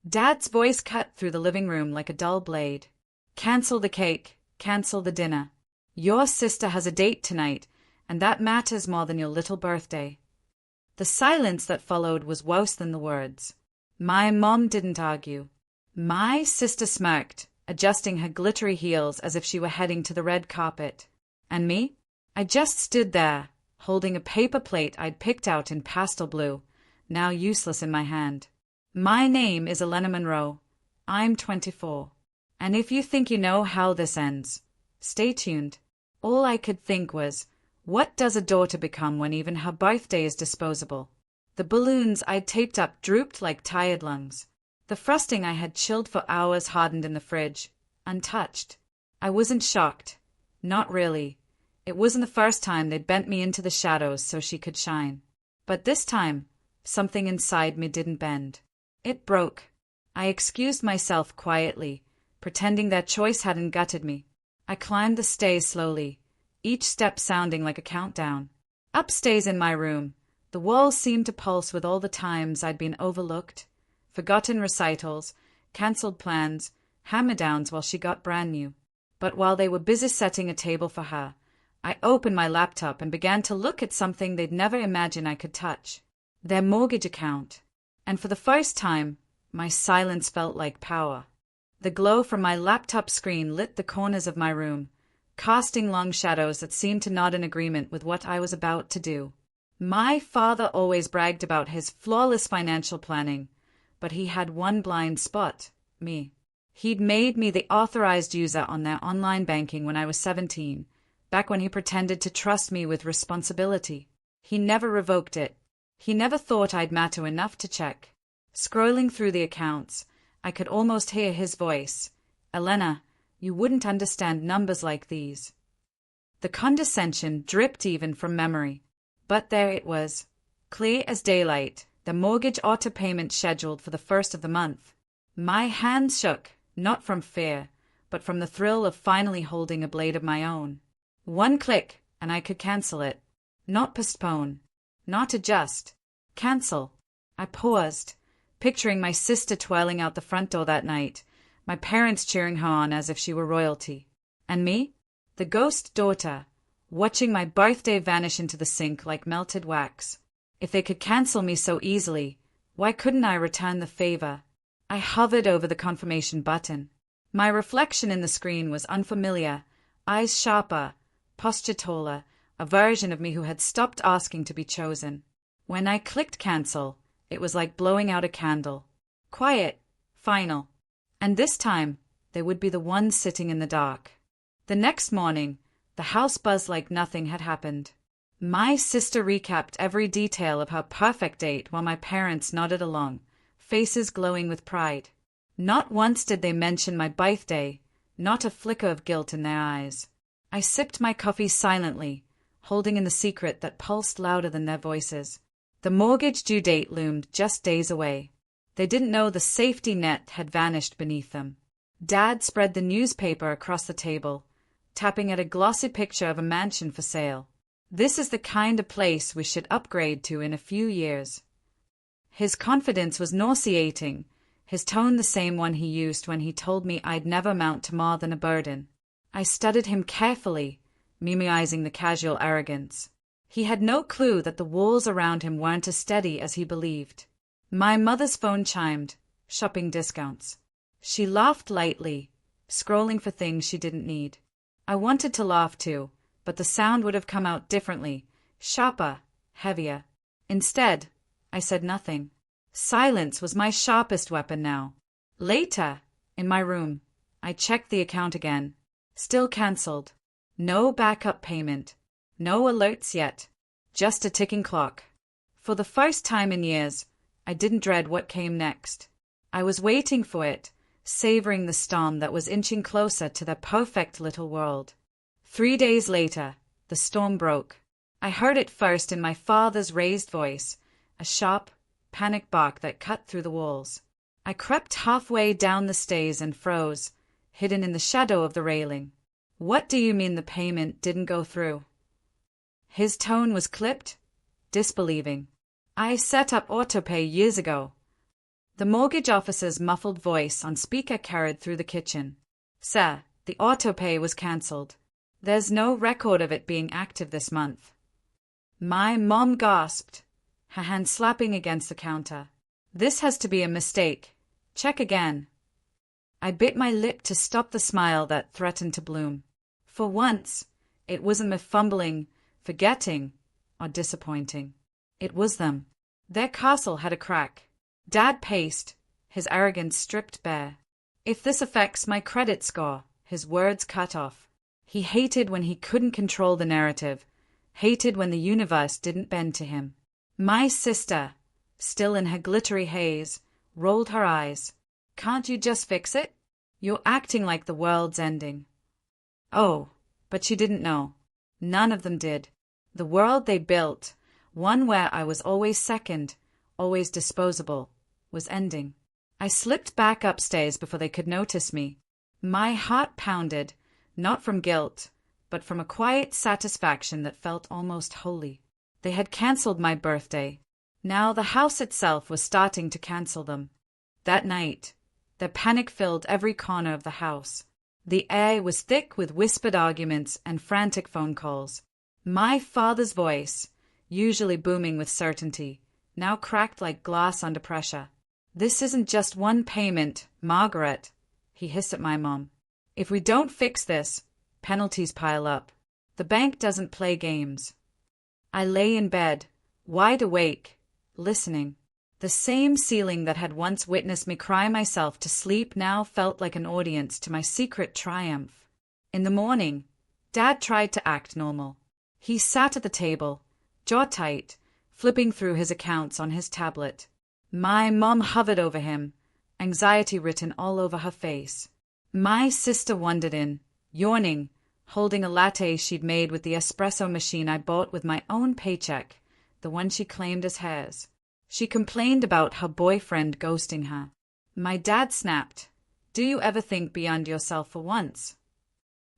Dad's voice cut through the living room like a dull blade. Cancel the cake, cancel the dinner. Your sister has a date tonight, and that matters more than your little birthday. The silence that followed was worse than the words. My mom didn't argue. My sister smirked, adjusting her glittery heels as if she were heading to the red carpet. And me? I just stood there, holding a paper plate I'd picked out in pastel blue, now useless in my hand. My name is Elena Monroe. I'm 24. And if you think you know how this ends, stay tuned. All I could think was, what does a daughter become when even her birthday is disposable? The balloons I'd taped up drooped like tired lungs. The frosting I had chilled for hours hardened in the fridge, untouched. I wasn't shocked. Not really. It wasn't the first time they'd bent me into the shadows so she could shine. But this time, something inside me didn't bend. It broke. I excused myself quietly, pretending their choice hadn't gutted me. I climbed the stairs slowly, each step sounding like a countdown. Upstairs in my room, the walls seemed to pulse with all the times I'd been overlooked, forgotten recitals, cancelled plans, hammer-downs while she got brand new. But while they were busy setting a table for her, I opened my laptop and began to look at something they'd never imagined I could touch. Their mortgage account. And for the first time, my silence felt like power. The glow from my laptop screen lit the corners of my room, casting long shadows that seemed to nod in agreement with what I was about to do. My father always bragged about his flawless financial planning, but he had one blind spot, me. He'd made me the authorized user on their online banking when I was 17, back when he pretended to trust me with responsibility. He never revoked it. He never thought I'd matter enough to check. Scrolling through the accounts, I could almost hear his voice. Elena, you wouldn't understand numbers like these. The condescension dripped even from memory. But there it was, clear as daylight, the mortgage auto-payment scheduled for the first of the month. My hands shook, not from fear, but from the thrill of finally holding a blade of my own. One click, and I could cancel it. Not postpone. Not adjust. Cancel. I paused, picturing my sister twirling out the front door that night, my parents cheering her on as if she were royalty. And me? The ghost daughter, watching my birthday vanish into the sink like melted wax. If they could cancel me so easily, why couldn't I return the favor? I hovered over the confirmation button. My reflection in the screen was unfamiliar, eyes sharper, posture taller, a version of me who had stopped asking to be chosen. When I clicked cancel, it was like blowing out a candle. Quiet, final. And this time, they would be the ones sitting in the dark. The next morning, the house buzzed like nothing had happened. My sister recapped every detail of her perfect date while my parents nodded along, faces glowing with pride. Not once did they mention my birthday, not a flicker of guilt in their eyes. I sipped my coffee silently, holding in the secret that pulsed louder than their voices. The mortgage due date loomed just days away. They didn't know the safety net had vanished beneath them. Dad spread the newspaper across the table, tapping at a glossy picture of a mansion for sale. This is the kind of place we should upgrade to in a few years. His confidence was nauseating, his tone the same one he used when he told me I'd never amount to more than a burden. I studied him carefully, memorizing the casual arrogance. He had no clue that the walls around him weren't as steady as he believed. My mother's phone chimed, shopping discounts. She laughed lightly, scrolling for things she didn't need. I wanted to laugh too, but the sound would have come out differently, sharper, heavier. Instead, I said nothing. Silence was my sharpest weapon now. Later, in my room, I checked the account again. Still cancelled. No backup payment. No alerts yet. Just a ticking clock. For the first time in years, I didn't dread what came next. I was waiting for it, savoring the storm that was inching closer to their perfect little world. 3 days later, the storm broke. I heard it first in my father's raised voice, a sharp, panic bark that cut through the walls. I crept halfway down the stairs and froze, hidden in the shadow of the railing. What do you mean the payment didn't go through? His tone was clipped, disbelieving. I set up autopay years ago. The mortgage officer's muffled voice on speaker carried through the kitchen. Sir, the autopay was cancelled. There's no record of it being active this month. My mom gasped, her hand slapping against the counter. This has to be a mistake. Check again. I bit my lip to stop the smile that threatened to bloom. For once, it wasn't me fumbling, forgetting, or disappointing. It was them. Their castle had a crack. Dad paced, his arrogance stripped bare. If this affects my credit score, his words cut off. He hated when he couldn't control the narrative, hated when the universe didn't bend to him. My sister, still in her glittery haze, rolled her eyes. Can't you just fix it? You're acting like the world's ending. Oh, but she didn't know. None of them did. The world they built, one where I was always second, always disposable, was ending. I slipped back upstairs before they could notice me. My heart pounded, not from guilt, but from a quiet satisfaction that felt almost holy. They had cancelled my birthday. Now the house itself was starting to cancel them. That night, their panic filled every corner of the house. The air was thick with whispered arguments and frantic phone calls. My father's voice, usually booming with certainty, now cracked like glass under pressure. This isn't just one payment, Margaret, he hissed at my mom. If we don't fix this, penalties pile up. The bank doesn't play games. I lay in bed, wide awake, listening. The same ceiling that had once witnessed me cry myself to sleep now felt like an audience to my secret triumph. In the morning, Dad tried to act normal. He sat at the table, jaw tight, flipping through his accounts on his tablet. My mom hovered over him, anxiety written all over her face. My sister wandered in, yawning, holding a latte she'd made with the espresso machine I bought with my own paycheck, the one she claimed as hers. She complained about her boyfriend ghosting her. My dad snapped, "Do you ever think beyond yourself for once?"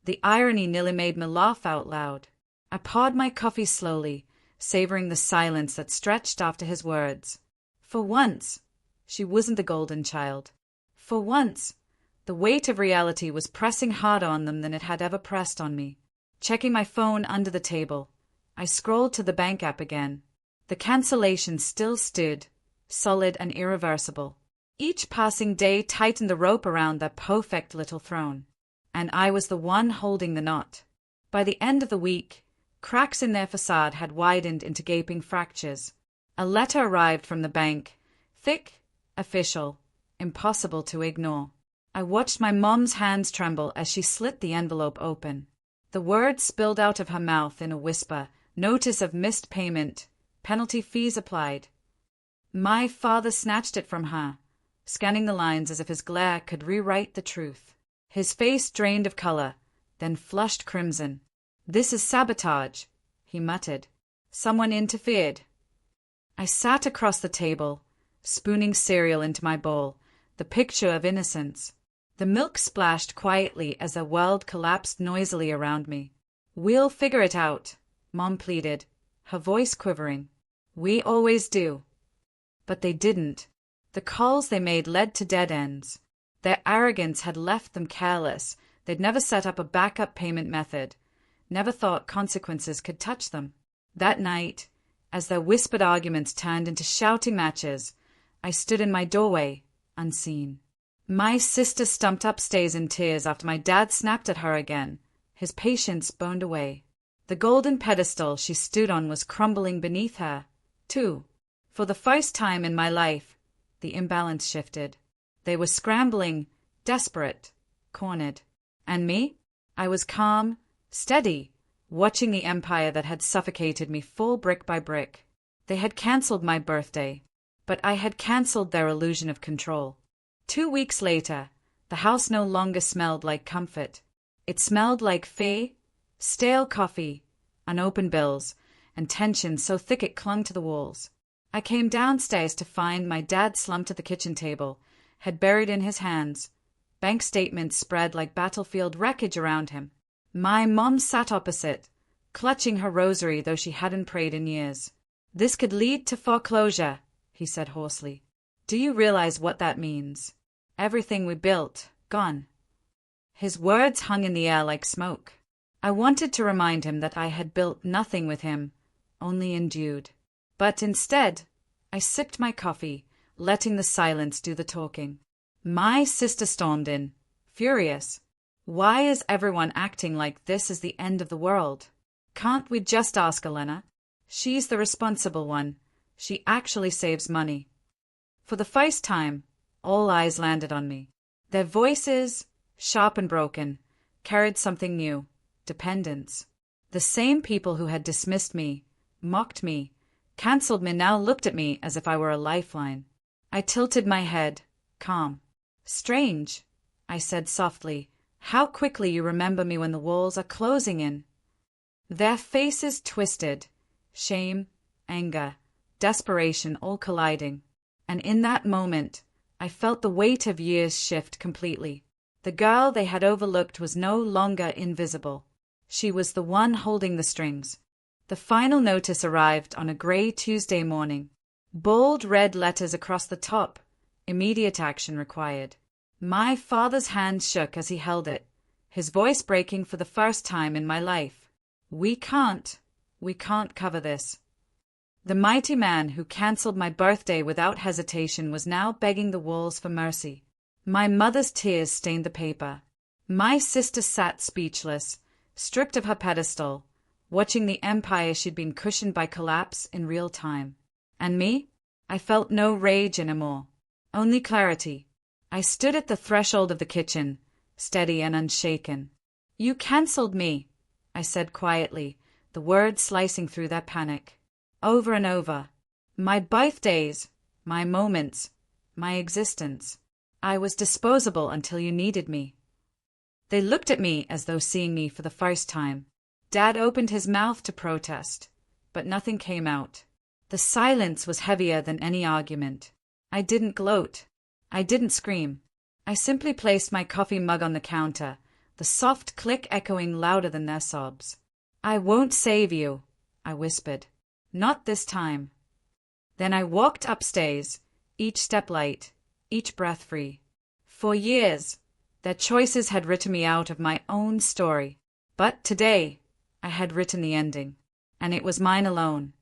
The irony nearly made me laugh out loud. I poured my coffee slowly, savoring the silence that stretched after his words. For once, she wasn't the golden child. For once, the weight of reality was pressing harder on them than it had ever pressed on me. Checking my phone under the table, I scrolled to the bank app again. The cancellation still stood, solid and irreversible. Each passing day tightened the rope around that perfect little throne, and I was the one holding the knot. By the end of the week, cracks in their facade had widened into gaping fractures. A letter arrived from the bank, thick, official, impossible to ignore. I watched my mom's hands tremble as she slit the envelope open. The words spilled out of her mouth in a whisper, notice of missed payment, penalty fees applied. My father snatched it from her, scanning the lines as if his glare could rewrite the truth. His face drained of color, then flushed crimson. "This is sabotage," he muttered. "Someone interfered." I sat across the table, spooning cereal into my bowl, the picture of innocence. The milk splashed quietly as the world collapsed noisily around me. "We'll figure it out," Mom pleaded, her voice quivering. "We always do." But they didn't. The calls they made led to dead ends. Their arrogance had left them careless. They'd never set up a backup payment method, never thought consequences could touch them. That night, as their whispered arguments turned into shouting matches, I stood in my doorway, unseen. My sister stumped upstairs in tears after my dad snapped at her again, his patience burned away. The golden pedestal she stood on was crumbling beneath her, too. For the first time in my life, the imbalance shifted. They were scrambling, desperate, cornered. And me? I was calm, steady, watching the empire that had suffocated me fall brick by brick. They had cancelled my birthday, but I had cancelled their illusion of control. 2 weeks later, the house no longer smelled like comfort. It smelled like fey, stale coffee, unopened bills, and tension so thick it clung to the walls. I came downstairs to find my dad slumped at the kitchen table, head buried in his hands, bank statements spread like battlefield wreckage around him. My mom sat opposite, clutching her rosary though she hadn't prayed in years. "This could lead to foreclosure," he said hoarsely. Do you realize what that means? Everything we built, gone. His words hung in the air like smoke. I wanted to remind him that I had built nothing with him, only endued. But instead, I sipped my coffee, letting the silence do the talking. My sister stormed in, furious. Why is everyone acting like this is the end of the world? Can't we just ask Elena? She's the responsible one. She actually saves money. For the first time, all eyes landed on me. Their voices, sharp and broken, carried something new: dependence. The same people who had dismissed me, mocked me, cancelled me now looked at me as if I were a lifeline. I tilted my head, calm. Strange, I said softly, how quickly you remember me when the walls are closing in. Their faces twisted, shame, anger, desperation all colliding. And in that moment, I felt the weight of years shift completely. The girl they had overlooked was no longer invisible. She was the one holding the strings. The final notice arrived on a gray Tuesday morning. Bold red letters across the top. Immediate action required. My father's hand shook as he held it, his voice breaking for the first time in my life. We can't cover this. The mighty man who cancelled my birthday without hesitation was now begging the walls for mercy. My mother's tears stained the paper. My sister sat speechless, stripped of her pedestal, watching the empire she'd been cushioned by collapse in real time. And me? I felt no rage anymore, only clarity. I stood at the threshold of the kitchen, steady and unshaken. You cancelled me, I said quietly, the words slicing through their panic. Over and over. My birthdays, my moments, my existence. I was disposable until you needed me. They looked at me as though seeing me for the first time. Dad opened his mouth to protest, but nothing came out. The silence was heavier than any argument. I didn't gloat. I didn't scream. I simply placed my coffee mug on the counter, the soft click echoing louder than their sobs. I won't save you, I whispered. Not this time. Then I walked upstairs, each step light, each breath free. For years, their choices had written me out of my own story. But today, I had written the ending, and it was mine alone.